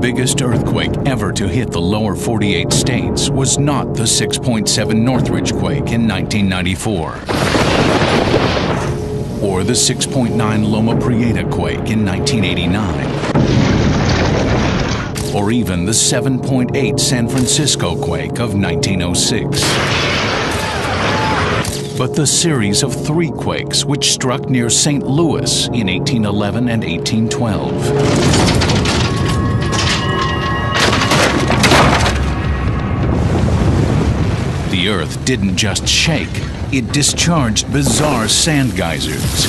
biggest earthquake ever to hit the lower 48 states was not the 6.7 Northridge quake in 1994, or the 6.9 Loma Prieta quake in 1989, or even the 7.8 San Francisco quake of 1906. But the series of 3 quakes which struck near St. Louis in 1811 and 1812. The earth didn't just shake, it discharged bizarre sand geysers,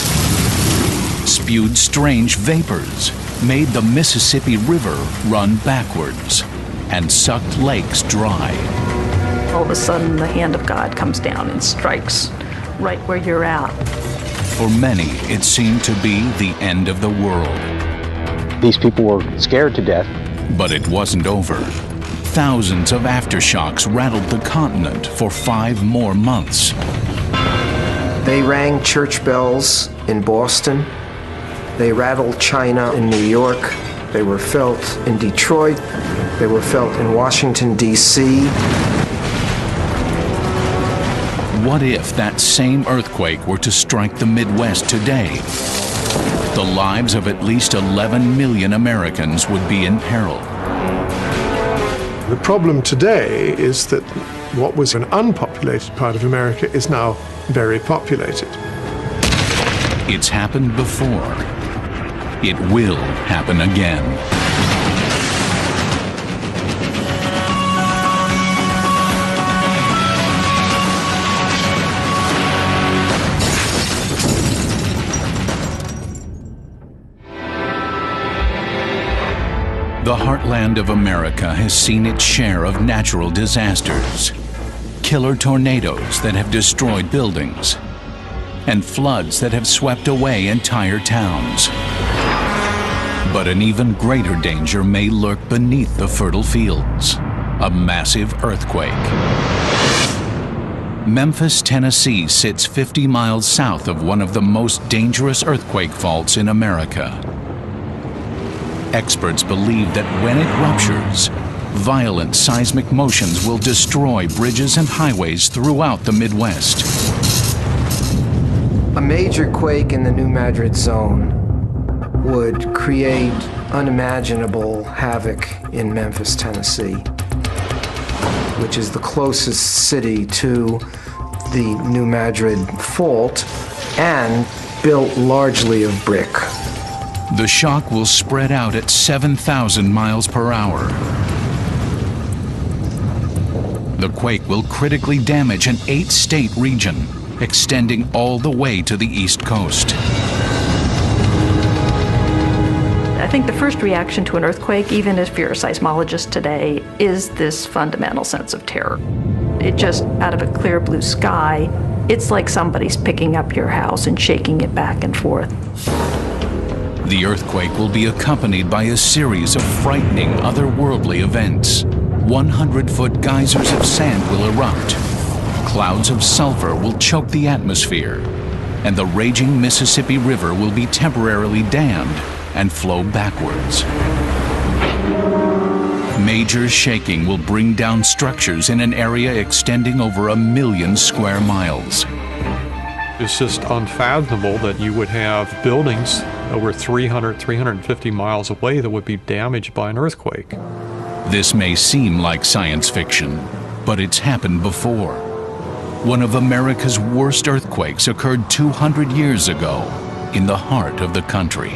spewed strange vapors, made the Mississippi River run backwards, and sucked lakes dry. All of a sudden, the hand of God comes down and strikes right where you're at. For many, it seemed to be the end of the world. These people were scared to death. But it wasn't over. Thousands of aftershocks rattled the continent for 5 more months. They rang church bells in Boston. They rattled China in New York. They were felt in Detroit. They were felt in Washington, D.C. What if that same earthquake were to strike the Midwest today? The lives of at least 11 million Americans would be in peril. The problem today is that what was an unpopulated part of America is now very populated. It's happened before. It will happen again. The heartland of America has seen its share of natural disasters. Killer tornadoes that have destroyed buildings, and floods that have swept away entire towns. But an even greater danger may lurk beneath the fertile fields: a massive earthquake. Memphis, Tennessee sits 50 miles south of one of the most dangerous earthquake faults in America. Experts believe that when it ruptures, violent seismic motions will destroy bridges and highways throughout the Midwest. A major quake in the New Madrid zone would create unimaginable havoc in Memphis, Tennessee, which is the closest city to the New Madrid fault and built largely of brick. The shock will spread out at 7,000 miles per hour. The quake will critically damage an 8-state region, extending all the way to the East Coast. I think the first reaction to an earthquake, even if you're a seismologist today, is this fundamental sense of terror. It just, out of a clear blue sky, it's like somebody's picking up your house and shaking it back and forth. The earthquake will be accompanied by a series of frightening otherworldly events. 100-foot geysers of sand will erupt. Clouds of sulfur will choke the atmosphere, and the raging Mississippi River will be temporarily dammed and flow backwards. Major shaking will bring down structures in an area extending over 1 million square miles. It's just unfathomable that you would have buildings over 350 miles away that would be damaged by an earthquake. This may seem like science fiction, but it's happened before. One of America's worst earthquakes occurred 200 years ago in the heart of the country.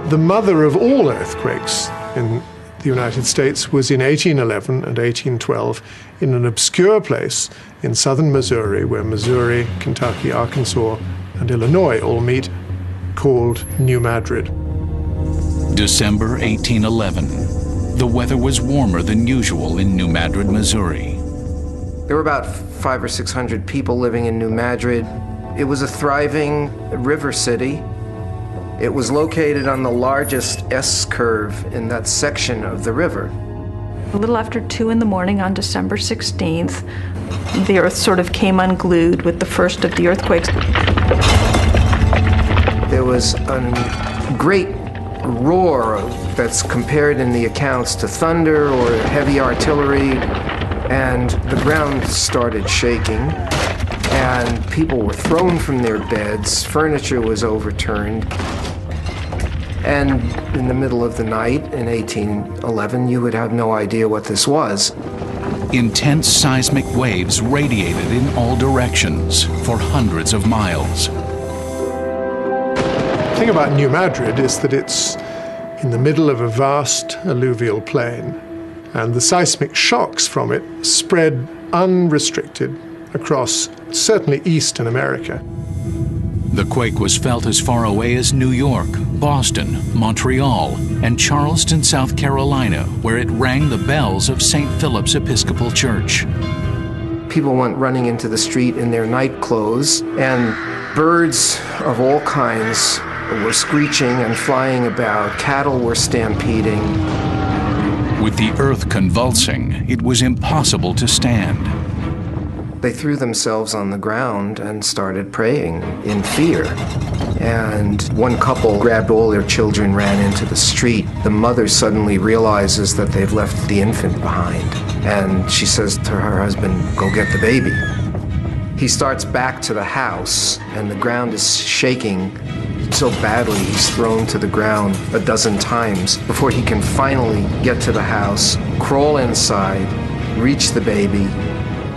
The mother of all earthquakes in the United States was in 1811 and 1812 in an obscure place in southern Missouri, where Missouri, Kentucky, Arkansas, and Illinois all meet, called New Madrid. December 1811. The weather was warmer than usual in New Madrid, Missouri. There were about 500 or 600 people living in New Madrid. It was a thriving river city. It was located on the largest S-curve in that section of the river. A little after 2 in the morning on December 16th, the earth sort of came unglued with the first of the earthquakes. There was a great roar that's compared in the accounts to thunder or heavy artillery, and the ground started shaking, and people were thrown from their beds, furniture was overturned, and in the middle of the night in 1811, you would have no idea what this was. Intense seismic waves radiated in all directions for hundreds of miles. The thing about New Madrid is that it's in the middle of a vast alluvial plain, and the seismic shocks from it spread unrestricted across certainly eastern America. The quake was felt as far away as New York, Boston, Montreal, and Charleston, South Carolina, where it rang the bells of St. Philip's Episcopal Church. People went running into the street in their night clothes, and birds of all kinds were screeching and flying about. Cattle were stampeding. With the earth convulsing, it was impossible to stand. They threw themselves on the ground and started praying in fear. And one couple grabbed all their children, ran into the street. The mother suddenly realizes that they've left the infant behind. And she says to her husband, "Go get the baby." He starts back to the house, and the ground is shaking so badly he's thrown to the ground a dozen times before he can finally get to the house, crawl inside, reach the baby,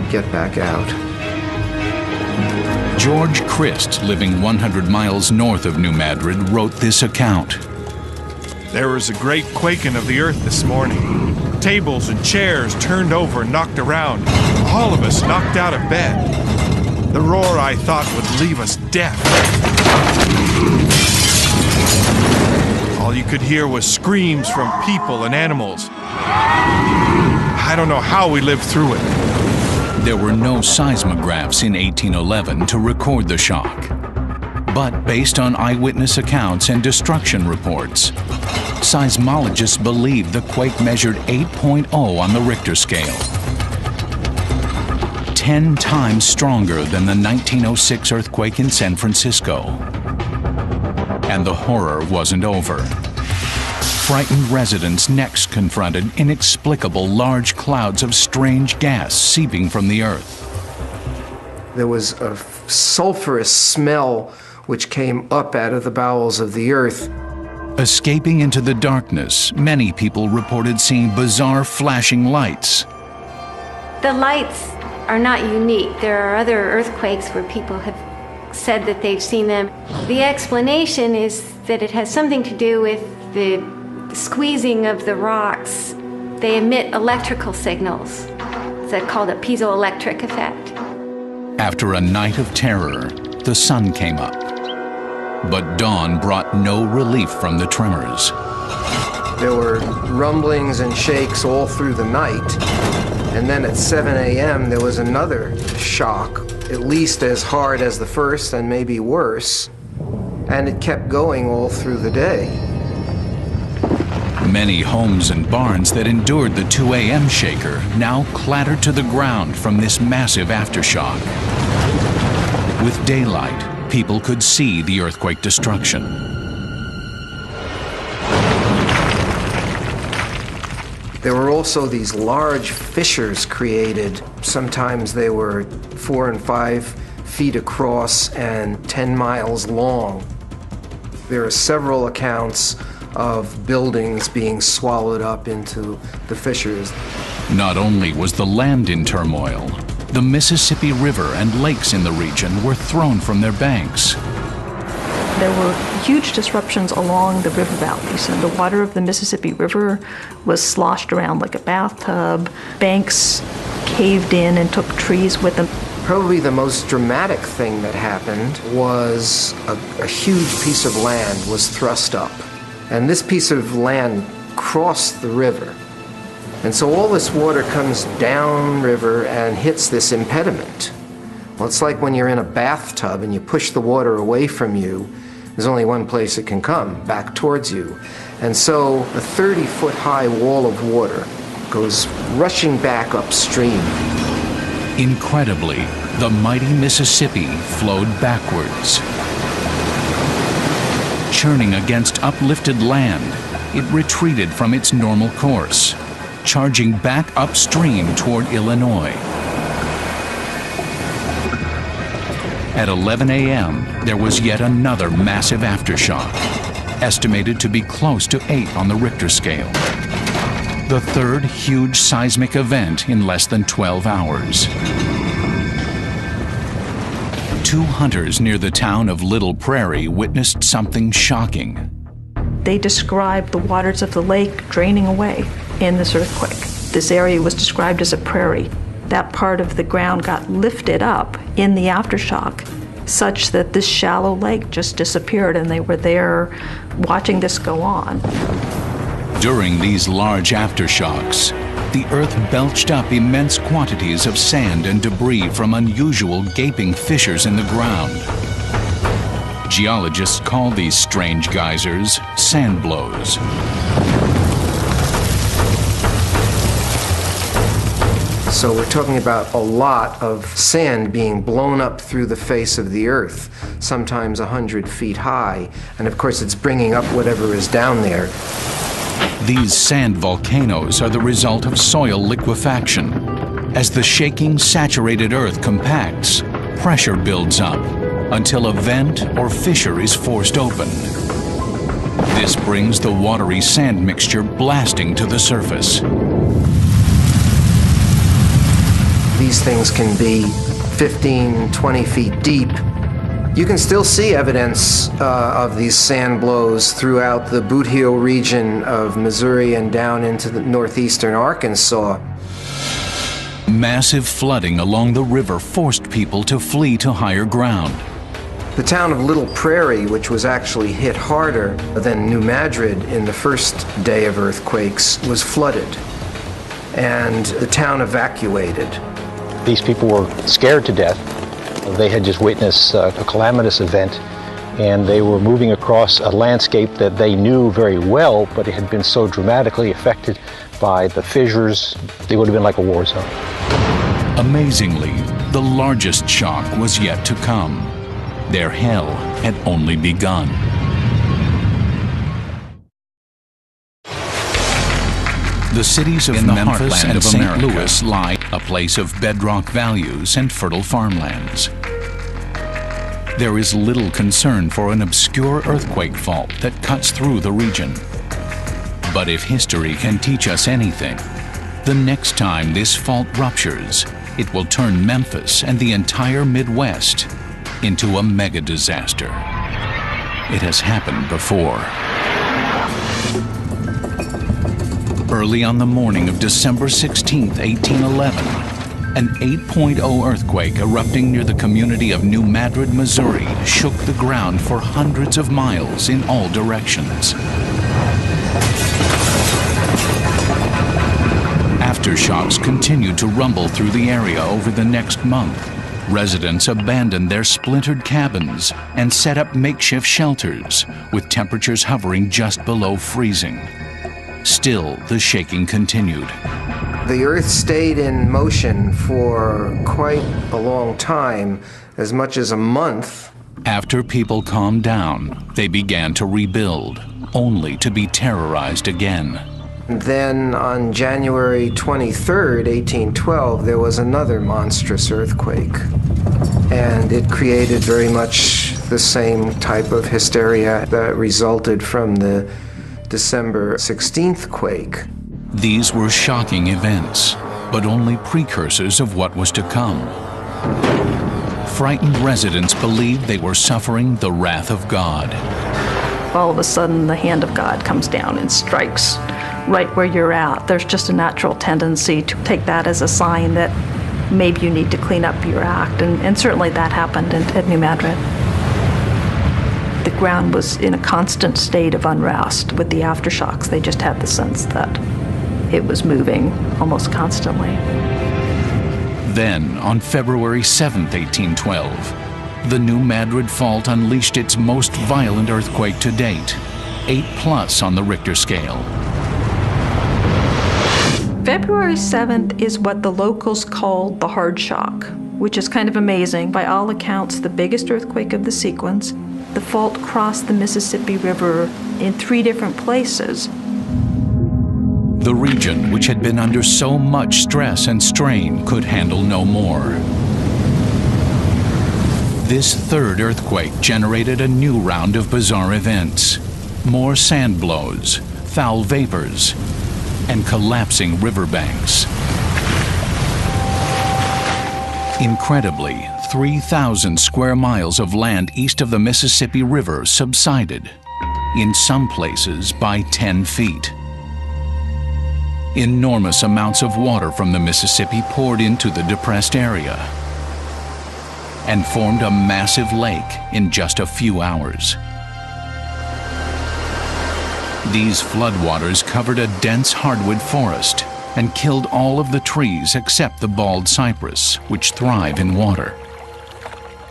get back out. George Christ, living 100 miles north of New Madrid, wrote this account. There was a great quaking of the earth this morning. Tables and chairs turned over and knocked around. All of us knocked out of bed. The roar I thought would leave us deaf. All you could hear was screams from people and animals. I don't know how we lived through it. There were no seismographs in 1811 to record the shock. But based on eyewitness accounts and destruction reports, seismologists believe the quake measured 8.0 on the Richter scale. 10 times stronger than the 1906 earthquake in San Francisco. And the horror wasn't over. Frightened residents next confronted inexplicable large clouds of strange gas seeping from the earth. There was a sulfurous smell which came up out of the bowels of the earth. Escaping into the darkness, many people reported seeing bizarre flashing lights. The lights are not unique. There are other earthquakes where people have said that they've seen them. The explanation is that it has something to do with the squeezing of the rocks. They emit electrical signals. It's called a piezoelectric effect. After a night of terror, the sun came up. But dawn brought no relief from the tremors. There were rumblings and shakes all through the night. And then at 7 a.m. there was another shock, at least as hard as the first and maybe worse. And it kept going all through the day. Many homes and barns that endured the 2 a.m. shaker now clattered to the ground from this massive aftershock. With daylight, people could see the earthquake destruction. There were also these large fissures created. Sometimes they were 4 and 5 feet across and 10 miles long. There are several accounts of buildings being swallowed up into the fissures. Not only was the land in turmoil, the Mississippi River and lakes in the region were thrown from their banks. There were huge disruptions along the river valleys, and the water of the Mississippi River was sloshed around like a bathtub. Banks caved in and took trees with them. Probably the most dramatic thing that happened was a huge piece of land was thrust up. And this piece of land crossed the river. And so all this water comes downriver and hits this impediment. Well, it's like when you're in a bathtub and you push the water away from you, there's only one place it can come, back towards you. And so a 30-foot high wall of water goes rushing back upstream. Incredibly, the mighty Mississippi flowed backwards. churning against uplifted land, it retreated from its normal course, charging back upstream toward Illinois. At 11 a.m., there was yet another massive aftershock, estimated to be close to 8 on the Richter scale. The third huge seismic event in less than 12 hours. 2 hunters near the town of Little Prairie witnessed something shocking. They described the waters of the lake draining away in this earthquake. This area was described as a prairie. That part of the ground got lifted up in the aftershock such that this shallow lake just disappeared, and they were there watching this go on. During these large aftershocks, the earth belched up immense quantities of sand and debris from unusual gaping fissures in the ground. Geologists call these strange geysers sand blows. So we're talking about a lot of sand being blown up through the face of the earth, sometimes 100 feet high. And of course, it's bringing up whatever is down there. These sand volcanoes are the result of soil liquefaction. As the shaking, saturated earth compacts, pressure builds up until a vent or fissure is forced open. This brings the watery sand mixture blasting to the surface. These things can be 15, 20 feet deep. You can still see evidence of these sand blows throughout the Boot Heel region of Missouri and down into the northeastern Arkansas. Massive flooding along the river forced people to flee to higher ground. The town of Little Prairie, which was actually hit harder than New Madrid in the first day of earthquakes, was flooded, and the town evacuated. These people were scared to death. They had just witnessed a calamitous event, and they were moving across a landscape that they knew very well, but it had been so dramatically affected by the fissures, they would have been like a war zone. Amazingly, the largest shock was yet to come. Their hell had only begun. The cities of Memphis and St. Louis lie, a place of bedrock values and fertile farmlands. There is little concern for an obscure earthquake fault that cuts through the region. But if history can teach us anything, the next time this fault ruptures, it will turn Memphis and the entire Midwest into a mega disaster. It has happened before. Early on the morning of December 16, 1811, an 8.0 earthquake erupting near the community of New Madrid, Missouri, shook the ground for hundreds of miles in all directions. Aftershocks continued to rumble through the area over the next month. Residents abandoned their splintered cabins and set up makeshift shelters, with temperatures hovering just below freezing. Still, the shaking continued. The earth stayed in motion for quite a long time, as much as a month. After people calmed down, they began to rebuild, only to be terrorized again. Then on January 23rd, 1812, there was another monstrous earthquake. And it created very much the same type of hysteria that resulted from the December 16th quake. These were shocking events, but only precursors of what was to come. Frightened residents believed they were suffering the wrath of God. All of a sudden, the hand of God comes down and strikes right where you're at. There's just a natural tendency to take that as a sign that maybe you need to clean up your act, and certainly that happened at New Madrid. The ground was in a constant state of unrest with the aftershocks. They just had the sense that it was moving almost constantly. Then, on February 7, 1812, the New Madrid Fault unleashed its most violent earthquake to date, 8+ on the Richter scale. February 7th is what the locals called the hard shock, which is kind of amazing. By all accounts, the biggest earthquake of the sequence. the fault crossed the Mississippi River in 3 different places. The region, which had been under so much stress and strain, could handle no more. This 3rd earthquake generated a new round of bizarre events. More sand blows, foul vapors, and collapsing riverbanks. Incredibly, 3,000 square miles of land east of the Mississippi River subsided, in some places by 10 feet. Enormous amounts of water from the Mississippi poured into the depressed area and formed a massive lake in just a few hours. These floodwaters covered a dense hardwood forest and killed all of the trees except the bald cypress, which thrive in water.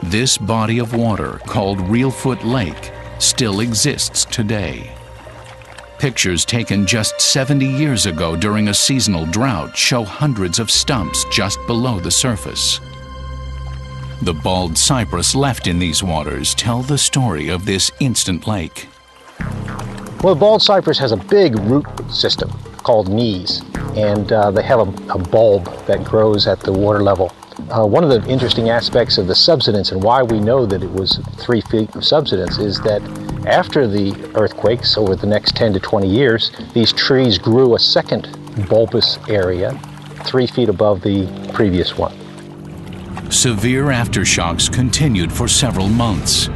This body of water, called Reelfoot Lake, still exists today. Pictures taken just 70 years ago during a seasonal drought show hundreds of stumps just below the surface. The bald cypress left in these waters tell the story of this instant lake. Well, the bald cypress has a big root system called knees, and they have a bulb that grows at the water level. One of the interesting aspects of the subsidence and why we know that it was 3 feet of subsidence is that after the earthquakes, over the next 10 to 20 years, these trees grew a second bulbous area 3 feet above the previous one. Severe aftershocks continued for several months.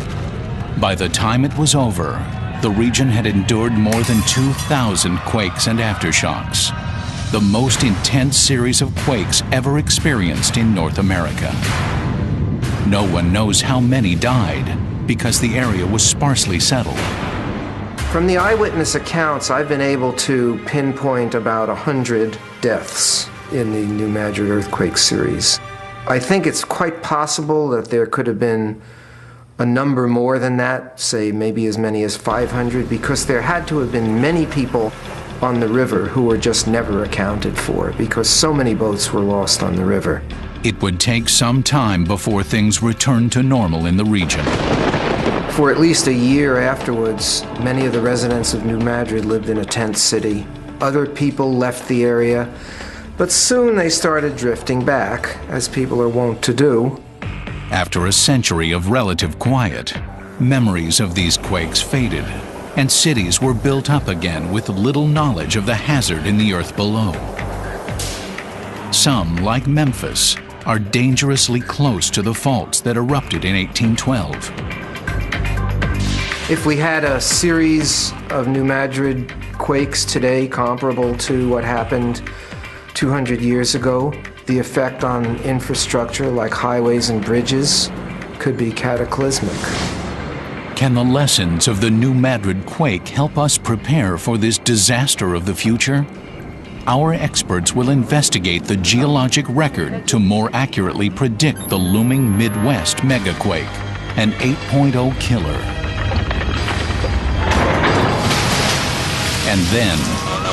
By the time it was over, the region had endured more than 2,000 quakes and aftershocks, the most intense series of quakes ever experienced in North America. No one knows how many died because the area was sparsely settled. From the eyewitness accounts, I've been able to pinpoint about 100 deaths in the New Madrid earthquake series. I think it's quite possible that there could have been a number more than that, say maybe as many as 500, because there had to have been many people on the river who were just never accounted for because so many boats were lost on the river. It would take some time before things returned to normal in the region. For at least a year afterwards, many of the residents of New Madrid lived in a tent city. Other people left the area, but soon they started drifting back, as people are wont to do. After a century of relative quiet, memories of these quakes faded, and cities were built up again with little knowledge of the hazard in the earth below. Some, like Memphis, are dangerously close to the faults that erupted in 1812. If we had a series of New Madrid quakes today comparable to what happened 200 years ago, the effect on infrastructure like highways and bridges could be cataclysmic. Can the lessons of the New Madrid quake help us prepare for this disaster of the future? Our experts will investigate the geologic record to more accurately predict the looming Midwest megaquake, an 8.0 killer. And then,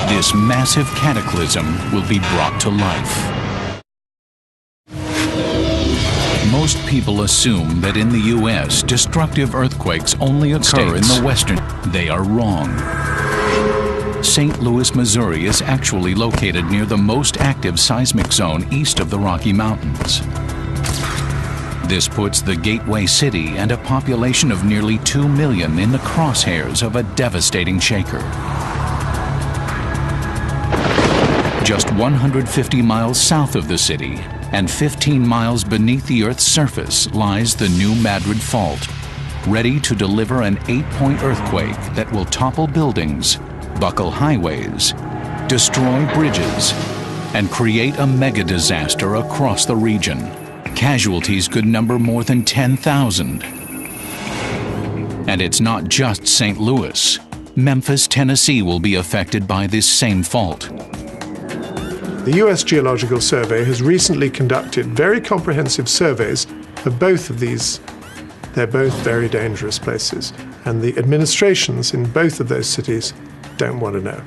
this massive cataclysm will be brought to life. Most people assume that in the U.S., destructive earthquakes only occur in the western. They are wrong. St. Louis, Missouri is actually located near the most active seismic zone east of the Rocky Mountains. This puts the gateway city and a population of nearly 2 million in the crosshairs of a devastating shaker. Just 150 miles south of the city and 15 miles beneath the Earth's surface lies the New Madrid Fault, ready to deliver an 8-point earthquake that will topple buildings, buckle highways, destroy bridges, and create a mega disaster across the region. Casualties could number more than 10,000. And it's not just St. Louis. Memphis, Tennessee will be affected by this same fault. The U.S. Geological Survey has recently conducted very comprehensive surveys of both of these. They're both very dangerous places, and the administrations in both of those cities don't want to know.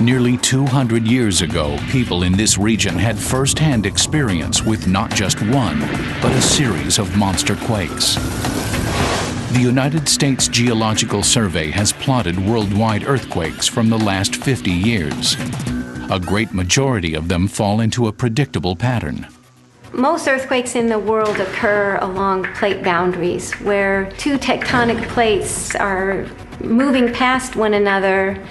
Nearly 200 years ago, people in this region had first-hand experience with not just one, but a series of monster quakes. The United States Geological Survey has plotted worldwide earthquakes from the last 50 years. A great majority of them fall into a predictable pattern. Most earthquakes in the world occur along plate boundaries, where two tectonic plates are moving past one another,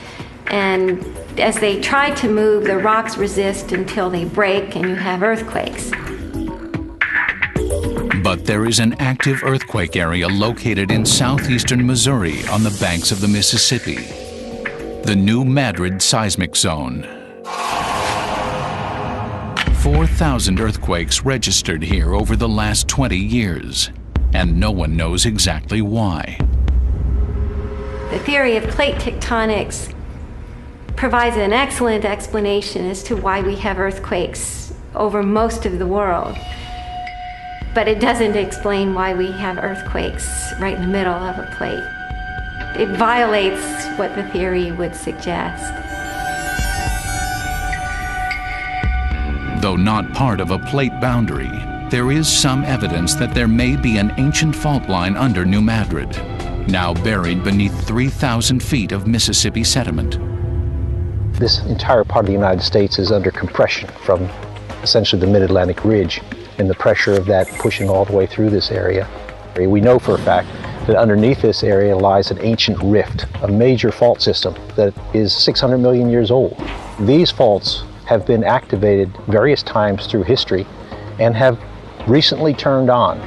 and as they try to move, the rocks resist until they break and you have earthquakes. But there is an active earthquake area located in southeastern Missouri on the banks of the Mississippi, the New Madrid seismic zone. 4,000 earthquakes registered here over the last 20 years, and no one knows exactly why. The theory of plate tectonics provides an excellent explanation as to why we have earthquakes over most of the world. But it doesn't explain why we have earthquakes right in the middle of a plate. It violates what the theory would suggest. Though not part of a plate boundary, there is some evidence that there may be an ancient fault line under New Madrid, now buried beneath 3,000 feet of Mississippi sediment. This entire part of the United States is under compression from essentially the Mid-Atlantic Ridge, and the pressure of that pushing all the way through this area. We know for a fact that underneath this area lies an ancient rift, a major fault system that is 600 million years old. These faults have been activated various times through history and have recently turned on.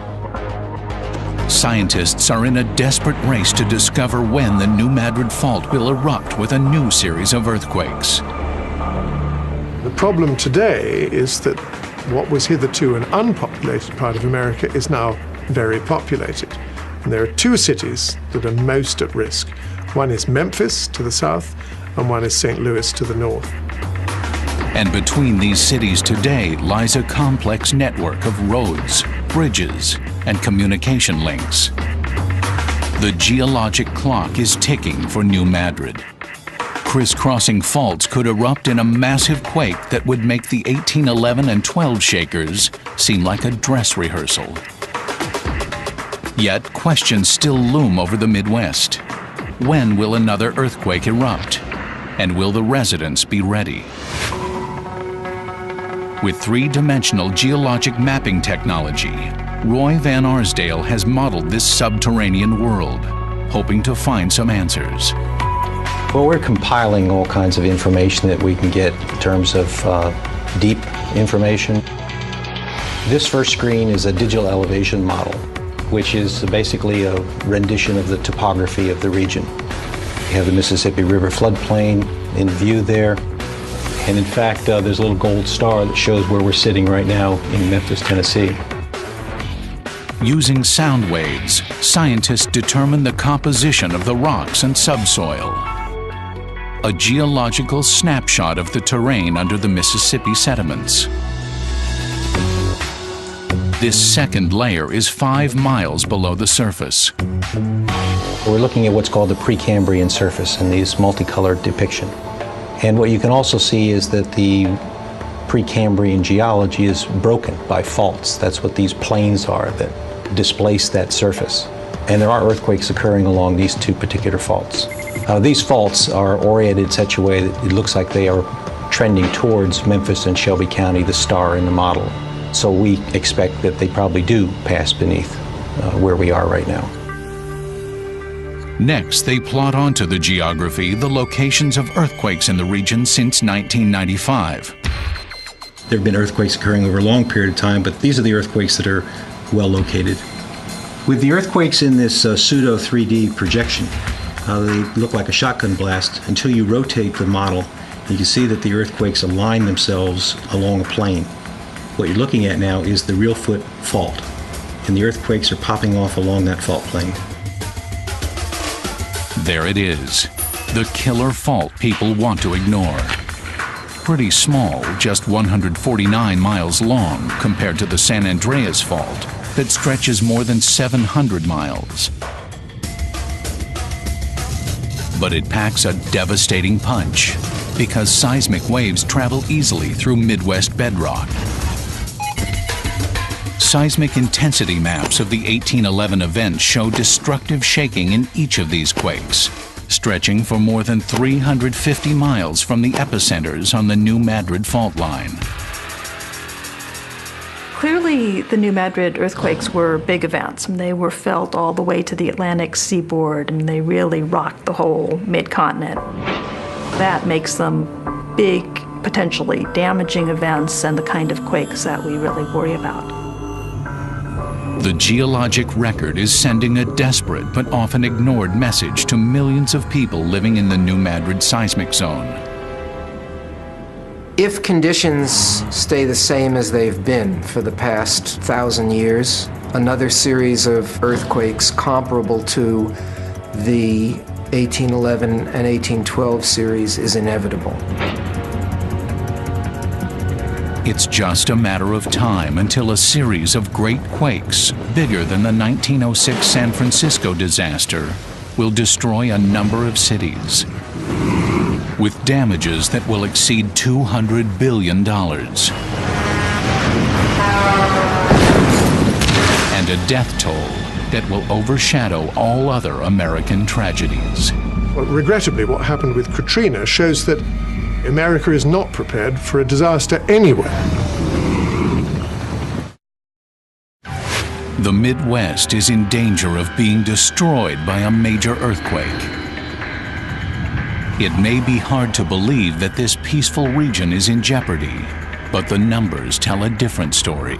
Scientists are in a desperate race to discover when the New Madrid fault will erupt with a new series of earthquakes. The problem today is that what was hitherto an unpopulated part of America is now very populated. And there are two cities that are most at risk. One is Memphis to the south, and one is St. Louis to the north. And between these cities today lies a complex network of roads, bridges, and communication links. The geologic clock is ticking for New Madrid. Crisscrossing faults could erupt in a massive quake that would make the 1811 and 12 shakers seem like a dress rehearsal. Yet questions still loom over the Midwest. When will another earthquake erupt? And will the residents be ready? With three-dimensional geologic mapping technology, Roy Van Arsdale has modeled this subterranean world, hoping to find some answers. Well, we're compiling all kinds of information that we can get in terms of deep information. This first screen is a digital elevation model, which is basically a rendition of the topography of the region. You have the Mississippi River floodplain in view there. And in fact, there's a little gold star that shows where we're sitting right now in Memphis, Tennessee. Using sound waves, scientists determine the composition of the rocks and subsoil. A geological snapshot of the terrain under the Mississippi sediments. This second layer is 5 miles below the surface. We're looking at what's called the Precambrian surface in these multicolored depiction. And what you can also see is that the Precambrian geology is broken by faults. That's what these plains are that displace that surface. And there are earthquakes occurring along these two particular faults. These faults are oriented in such a way that it looks like they are trending towards Memphis and Shelby County, the star in the model. So we expect that they probably do pass beneath where we are right now. Next, they plot onto the geography the locations of earthquakes in the region since 1995. There have been earthquakes occurring over a long period of time, but these are the earthquakes that are well located. With the earthquakes in this pseudo 3D projection, they look like a shotgun blast until you rotate the model. You can see that the earthquakes align themselves along a plane. What you're looking at now is the real foot fault, and the earthquakes are popping off along that fault plane. There it is, the killer fault people want to ignore. Pretty small, just 149 miles long compared to the San Andreas Fault that stretches more than 700 miles. But it packs a devastating punch because seismic waves travel easily through Midwest bedrock. Seismic intensity maps of the 1811 event show destructive shaking in each of these quakes, stretching for more than 350 miles from the epicenters on the New Madrid fault line. Clearly, the New Madrid earthquakes were big events, and they were felt all the way to the Atlantic seaboard, and they really rocked the whole mid-continent. That makes them big, potentially damaging events and the kind of quakes that we really worry about. The geologic record is sending a desperate but often ignored message to millions of people living in the New Madrid seismic zone. If conditions stay the same as they've been for the past 1,000 years, another series of earthquakes comparable to the 1811 and 1812 series is inevitable. It's just a matter of time until a series of great quakes, bigger than the 1906 San Francisco disaster, will destroy a number of cities, with damages that will exceed $200 billion. And a death toll that will overshadow all other American tragedies. Well, regrettably, what happened with Katrina shows that America is not prepared for a disaster anywhere. The Midwest is in danger of being destroyed by a major earthquake. It may be hard to believe that this peaceful region is in jeopardy, but the numbers tell a different story.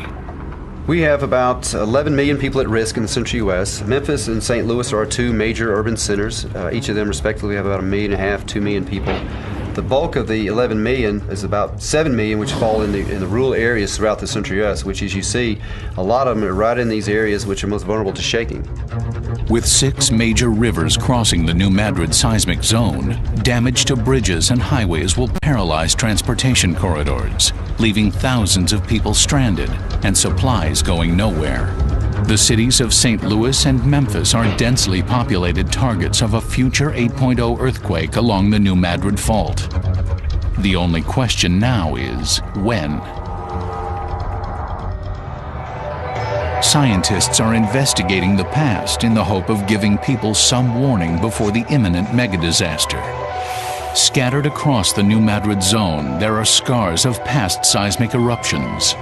We have about 11 million people at risk in the central U.S. Memphis and St. Louis are our two major urban centers. Each of them respectively have about 1.5 million, 2 million people. The bulk of the 11 million is about 7 million, which fall in the rural areas throughout the central U.S., which, as you see, a lot of them are right in these areas which are most vulnerable to shaking. With 6 major rivers crossing the New Madrid seismic zone, damage to bridges and highways will paralyze transportation corridors, leaving thousands of people stranded and supplies going nowhere. The cities of St. Louis and Memphis are densely populated targets of a future 8.0 earthquake along the New Madrid fault. The only question now is when. Scientists are investigating the past in the hope of giving people some warning before the imminent megadisaster. Scattered across the New Madrid zone, there are scars of past seismic eruptions.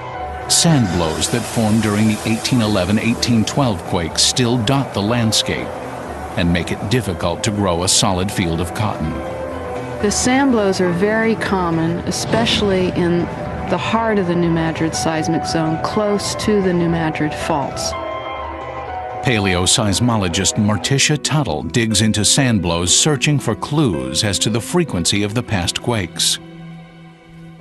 Sand blows that formed during the 1811-1812 quakes still dot the landscape and make it difficult to grow a solid field of cotton. The sand blows are very common, especially in the heart of the New Madrid seismic zone, close to the New Madrid faults. Paleoseismologist Marticia Tuttle digs into sand blows, searching for clues as to the frequency of the past quakes.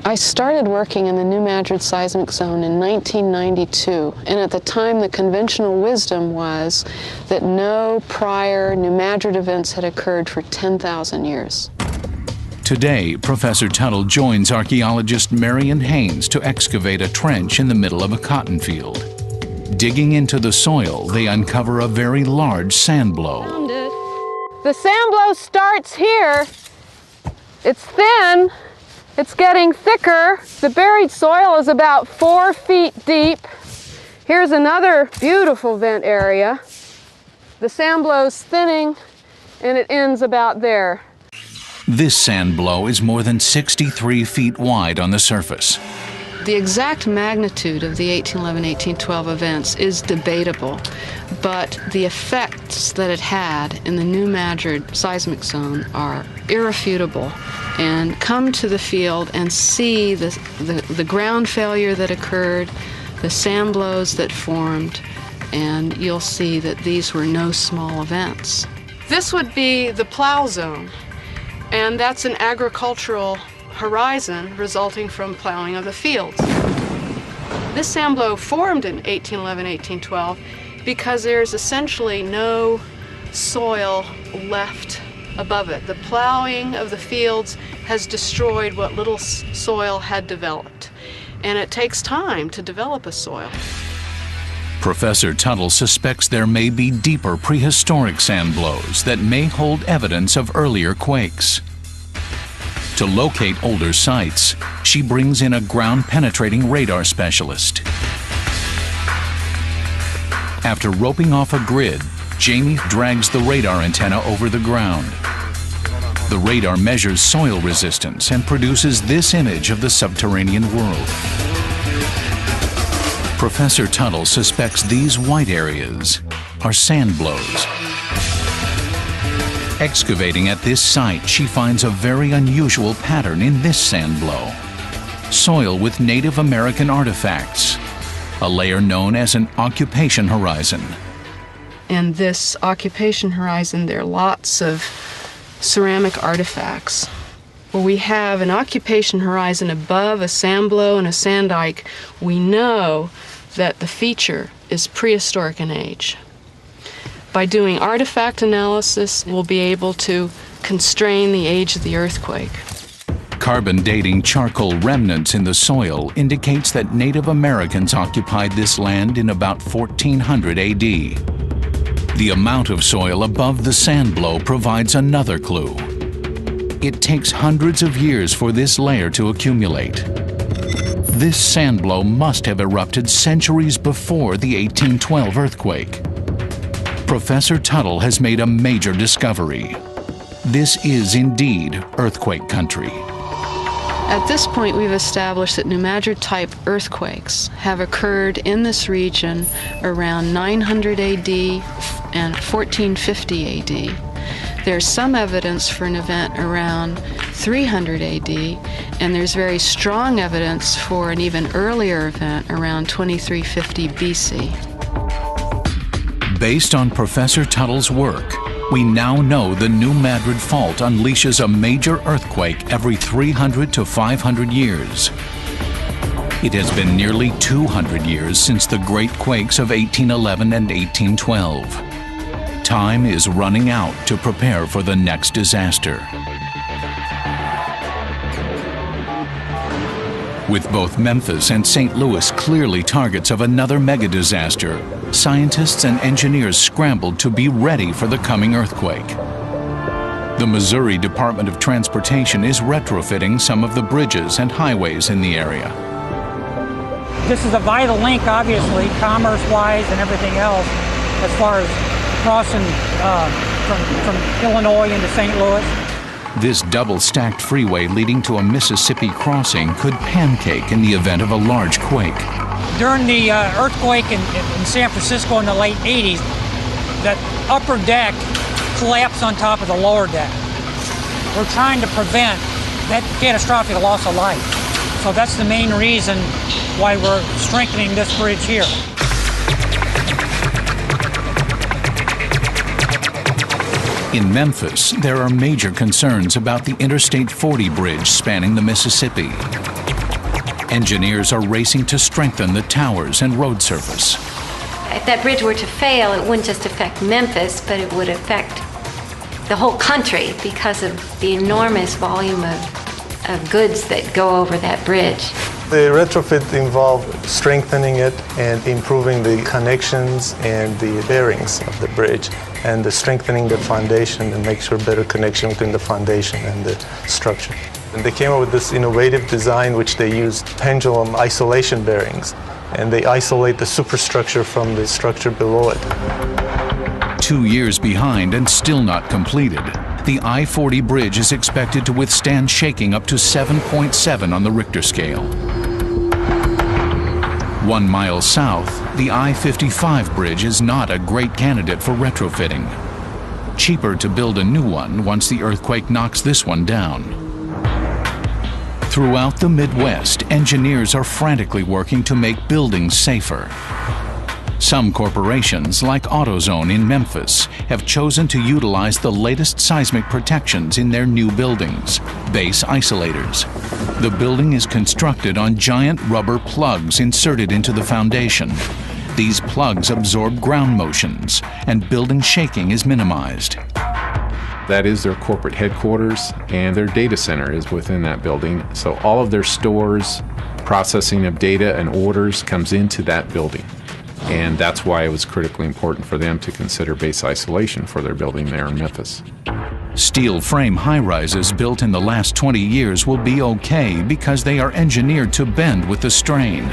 I started working in the New Madrid seismic zone in 1992, and at the time the conventional wisdom was that no prior New Madrid events had occurred for 10,000 years. Today, Professor Tuttle joins archaeologist Marion Haynes to excavate a trench in the middle of a cotton field. Digging into the soil, they uncover a very large sand blow. The sand blow starts here. It's thin. It's getting thicker. The buried soil is about 4 feet deep. Here's another beautiful vent area. The sand blow's thinning, and it ends about there. This sand blow is more than 63 feet wide on the surface. The exact magnitude of the 1811-1812 events is debatable, but the effects that it had in the New Madrid seismic zone are irrefutable. And come to the field and see the ground failure that occurred, the sand blows that formed, and you'll see that these were no small events. This would be the plow zone, and that's an agricultural horizon resulting from plowing of the fields. This sand blow formed in 1811-1812 because there's essentially no soil left above it. The plowing of the fields has destroyed what little soil had developed, and it takes time to develop a soil. Professor Tuttle suspects there may be deeper prehistoric sand blows that may hold evidence of earlier quakes. To locate older sites, she brings in a ground-penetrating radar specialist. After roping off a grid, Jamie drags the radar antenna over the ground. The radar measures soil resistance and produces this image of the subterranean world. Professor Tuttle suspects these white areas are sand blows. Excavating at this site, she finds a very unusual pattern in this sand blow. Soil with Native American artifacts, a layer known as an occupation horizon. In this occupation horizon, there are lots of ceramic artifacts. Where we have an occupation horizon above a sand blow and a sand dike, we know that the feature is prehistoric in age. By doing artifact analysis, we'll be able to constrain the age of the earthquake. Carbon dating charcoal remnants in the soil indicates that Native Americans occupied this land in about 1400 AD. The amount of soil above the sand blow provides another clue. It takes hundreds of years for this layer to accumulate. This sand blow must have erupted centuries before the 1812 earthquake. Professor Tuttle has made a major discovery. This is indeed earthquake country. At this point, we've established that New Madrid-type earthquakes have occurred in this region around 900 AD and 1450 AD. There's some evidence for an event around 300 AD, and there's very strong evidence for an even earlier event around 2350 BC. Based on Professor Tuttle's work, we now know the New Madrid Fault unleashes a major earthquake every 300 to 500 years. It has been nearly 200 years since the great quakes of 1811 and 1812. Time is running out to prepare for the next disaster. With both Memphis and St. Louis clearly targets of another mega disaster, scientists and engineers scrambled to be ready for the coming earthquake. The Missouri Department of Transportation is retrofitting some of the bridges and highways in the area. This is a vital link, obviously, commerce-wise and everything else, as far as crossing from Illinois into St. Louis. This double-stacked freeway leading to a Mississippi crossing could pancake in the event of a large quake. During the earthquake in San Francisco in the late 80s, that upper deck collapsed on top of the lower deck. We're trying to prevent that catastrophic loss of life. So that's the main reason why we're strengthening this bridge here. In Memphis, there are major concerns about the Interstate 40 bridge spanning the Mississippi. Engineers are racing to strengthen the towers and road surface. If that bridge were to fail, it wouldn't just affect Memphis, but it would affect the whole country because of the enormous volume of goods that go over that bridge. The retrofit involved strengthening it and improving the connections and the bearings of the bridge, and strengthening the foundation and make sure better connection between the foundation and the structure. And they came up with this innovative design which they used pendulum isolation bearings, and they isolate the superstructure from the structure below it. 2 years behind and still not completed, the I-40 bridge is expected to withstand shaking up to 7.7 on the Richter scale. 1 mile south, the I-55 bridge is not a great candidate for retrofitting. Cheaper to build a new one once the earthquake knocks this one down. Throughout the Midwest, engineers are frantically working to make buildings safer. Some corporations, like AutoZone in Memphis, have chosen to utilize the latest seismic protections in their new buildings, base isolators. The building is constructed on giant rubber plugs inserted into the foundation. These plugs absorb ground motions, and building shaking is minimized. That is their corporate headquarters, and their data center is within that building. So all of their stores, processing of data and orders comes into that building. And that's why it was critically important for them to consider base isolation for their building there in Memphis. Steel frame high-rises built in the last 20 years will be okay because they are engineered to bend with the strain,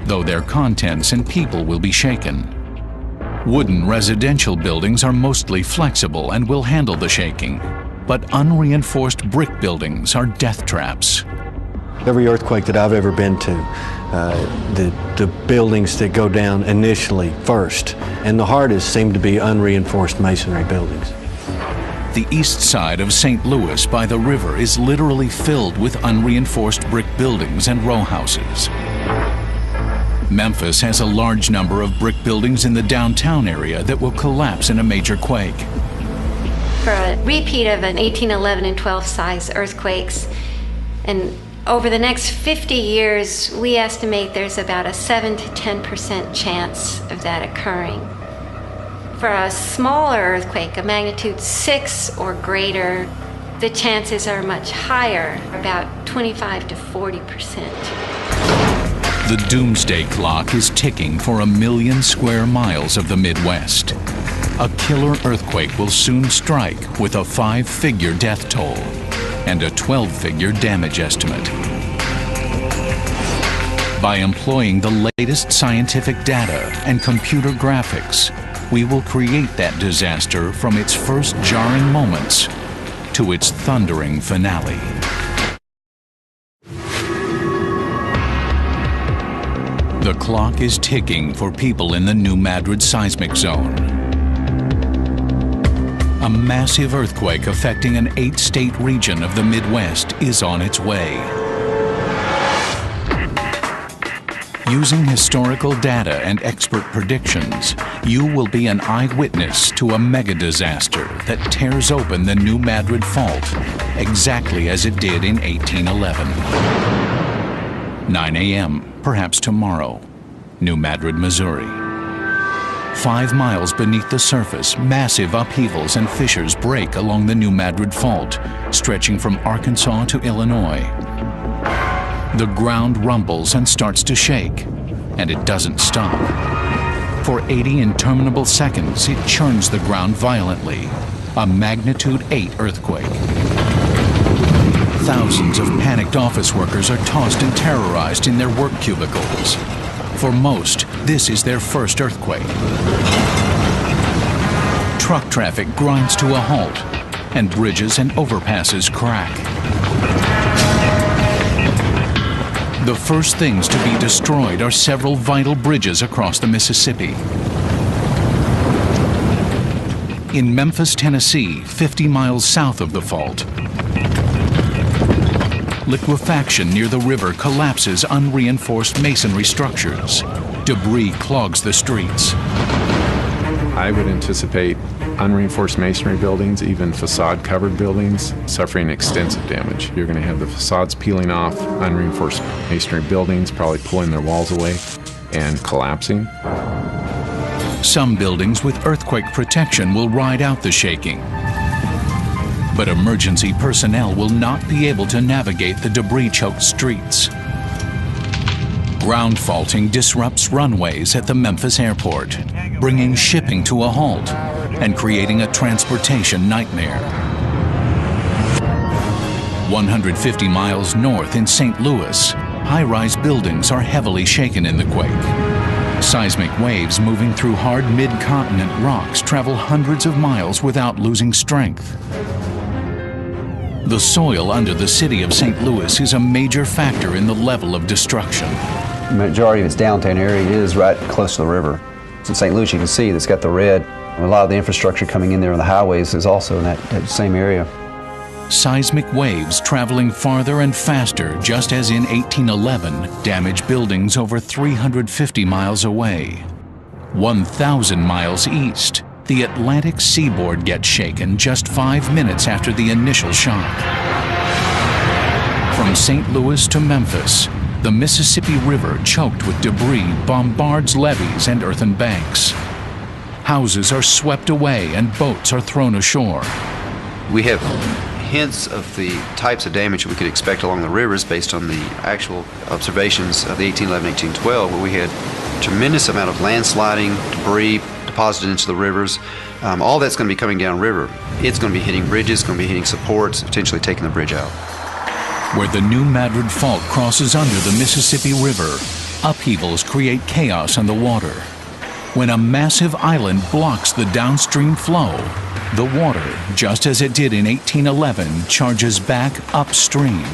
though their contents and people will be shaken. Wooden residential buildings are mostly flexible and will handle the shaking, but unreinforced brick buildings are death traps. Every earthquake that I've ever been to, the buildings that go down initially first and the hardest seem to be unreinforced masonry buildings. The east side of St. Louis by the river is literally filled with unreinforced brick buildings and row houses. Memphis has a large number of brick buildings in the downtown area that will collapse in a major quake. For a repeat of an 1811 and 12 size earthquakes, and over the next 50 years, we estimate there's about a 7 to 10% chance of that occurring. For a smaller earthquake, a magnitude 6 or greater, the chances are much higher, about 25 to 40%. The doomsday clock is ticking for 1 million square miles of the Midwest. A killer earthquake will soon strike with a 5-figure death toll and a 12-figure damage estimate. By employing the latest scientific data and computer graphics, we will create that disaster from its first jarring moments to its thundering finale. The clock is ticking for people in the New Madrid seismic zone. A massive earthquake affecting an 8-state region of the Midwest is on its way. Using historical data and expert predictions, you will be an eyewitness to a mega disaster that tears open the New Madrid Fault exactly as it did in 1811. 9 a.m., perhaps tomorrow, New Madrid, Missouri. 5 miles beneath the surface, massive upheavals and fissures break along the New Madrid Fault, stretching from Arkansas to Illinois. The ground rumbles and starts to shake, and it doesn't stop. For 80 interminable seconds, it churns the ground violently, a magnitude 8 earthquake. Thousands of panicked office workers are tossed and terrorized in their work cubicles. For most, this is their first earthquake. Truck traffic grinds to a halt, and bridges and overpasses crack. The first things to be destroyed are several vital bridges across the Mississippi. In Memphis, Tennessee, 50 miles south of the fault, liquefaction near the river collapses unreinforced masonry structures. Debris clogs the streets. I would anticipate unreinforced masonry buildings, even facade-covered buildings, suffering extensive damage. You're going to have the facades peeling off, unreinforced masonry buildings probably pulling their walls away and collapsing. Some buildings with earthquake protection will ride out the shaking. But emergency personnel will not be able to navigate the debris-choked streets. Ground faulting disrupts runways at the Memphis airport, bringing shipping to a halt and creating a transportation nightmare. 150 miles north in St. Louis, high-rise buildings are heavily shaken in the quake. Seismic waves moving through hard mid-continent rocks travel hundreds of miles without losing strength. The soil under the city of St. Louis is a major factor in the level of destruction. The majority of its downtown area is right close to the river. In St. Louis, you can see that's got the red. A lot of the infrastructure coming in there on the highways is also in that same area. Seismic waves traveling farther and faster, just as in 1811, damage buildings over 350 miles away. 1,000 miles east, the Atlantic seaboard gets shaken just 5 minutes after the initial shock. From St. Louis to Memphis, the Mississippi River, choked with debris, bombards levees and earthen banks. Houses are swept away and boats are thrown ashore. We have hints of the types of damage we could expect along the rivers based on the actual observations of the 1811, 1812, where we had a tremendous amount of landsliding, debris deposited into the rivers. All that's going to be coming downriver. It's going to be hitting bridges, going to be hitting supports, potentially taking the bridge out. Where the New Madrid Fault crosses under the Mississippi River, upheavals create chaos on the water. when a massive island blocks the downstream flow. The water, just as it did in 1811, charges back upstream.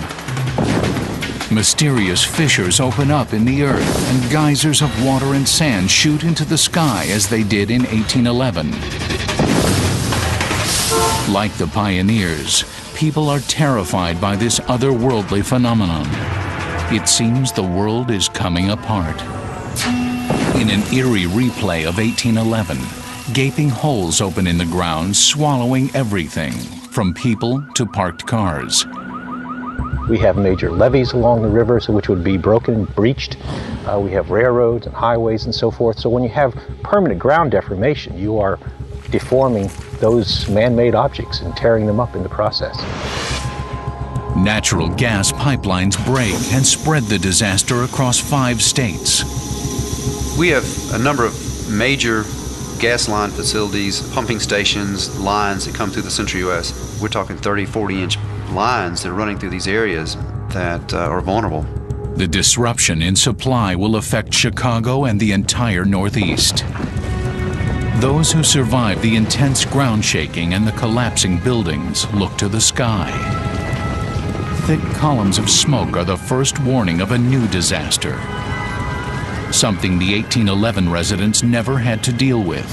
Mysterious fissures open up in the earth, and geysers of water and sand shoot into the sky as they did in 1811. Like the pioneers, people are terrified by this otherworldly phenomenon. It seems the world is coming apart. In an eerie replay of 1811, gaping holes open in the ground, swallowing everything, from people to parked cars. We have major levees along the rivers which would be broken, breached. We have railroads and highways and so forth. So when you have permanent ground deformation, you are deforming those man-made objects and tearing them up in the process. Natural gas pipelines break and spread the disaster across 5 states. We have a number of major gas line facilities, pumping stations, lines that come through the central U.S. We're talking 30, 40-inch lines that are running through these areas that are vulnerable. The disruption in supply will affect Chicago and the entire Northeast. Those who survive the intense ground shaking and the collapsing buildings look to the sky. Thick columns of smoke are the first warning of a new disaster. Something the 1811 residents never had to deal with: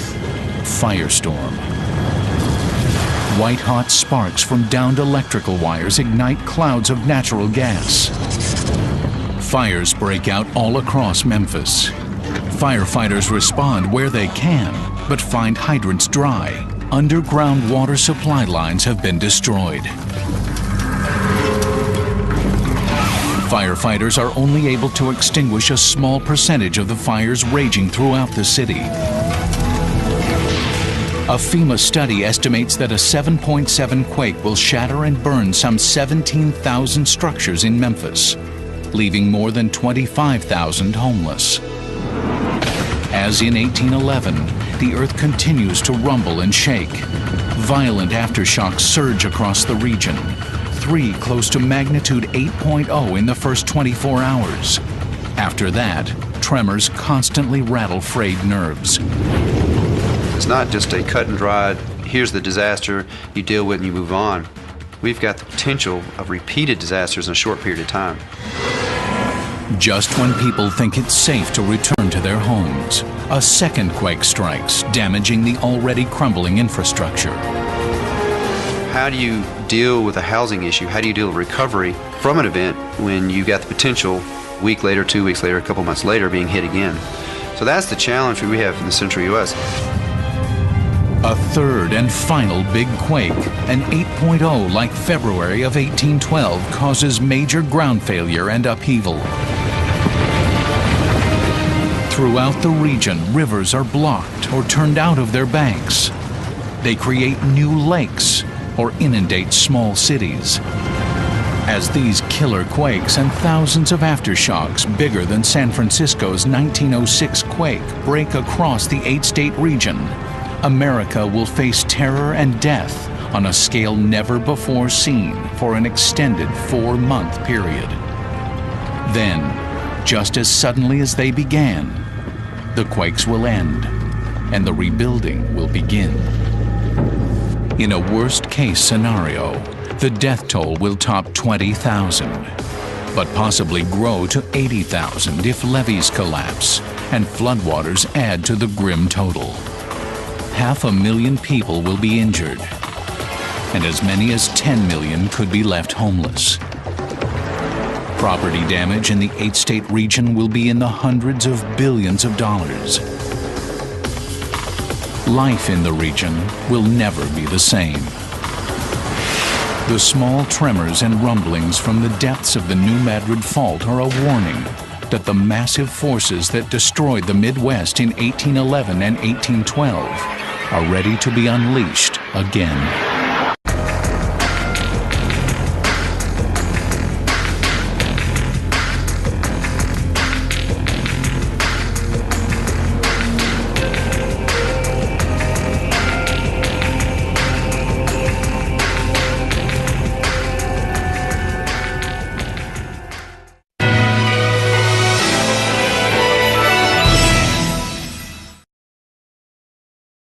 firestorm. White-hot sparks from downed electrical wires ignite clouds of natural gas. Fires break out all across Memphis. Firefighters respond where they can, but find hydrants dry. Underground water supply lines have been destroyed. Firefighters are only able to extinguish a small percentage of the fires raging throughout the city. A FEMA study estimates that a 7.7 quake will shatter and burn some 17,000 structures in Memphis, leaving more than 25,000 homeless. As in 1811, the earth continues to rumble and shake. Violent aftershocks surge across the region. 3 close to magnitude 8.0 in the first 24 hours. After that, tremors constantly rattle frayed nerves. It's not just a cut and dried, here's the disaster, you deal with it and you move on. We've got the potential of repeated disasters in a short period of time. Just when people think it's safe to return to their homes, a second quake strikes, damaging the already crumbling infrastructure. How do you deal with a housing issue? How do you deal with recovery from an event when you've got the potential a week later, 2 weeks later, a couple months later being hit again? So that's the challenge we have in the central U.S. A third and final big quake, an 8.0 like February of 1812, causes major ground failure and upheaval. Throughout the region, rivers are blocked or turned out of their banks. They create new lakes or inundate small cities. As these killer quakes and thousands of aftershocks bigger than San Francisco's 1906 quake break across the 8-state region, America will face terror and death on a scale never before seen for an extended 4-month period. Then, just as suddenly as they began, the quakes will end and the rebuilding will begin. In a worst-case scenario, the death toll will top 20,000, but possibly grow to 80,000 if levees collapse and floodwaters add to the grim total. 500,000 people will be injured, and as many as 10 million could be left homeless. Property damage in the 8-state region will be in the hundreds of billions of dollars. Life in the region will never be the same. The small tremors and rumblings from the depths of the New Madrid Fault are a warning that the massive forces that destroyed the Midwest in 1811 and 1812 are ready to be unleashed again.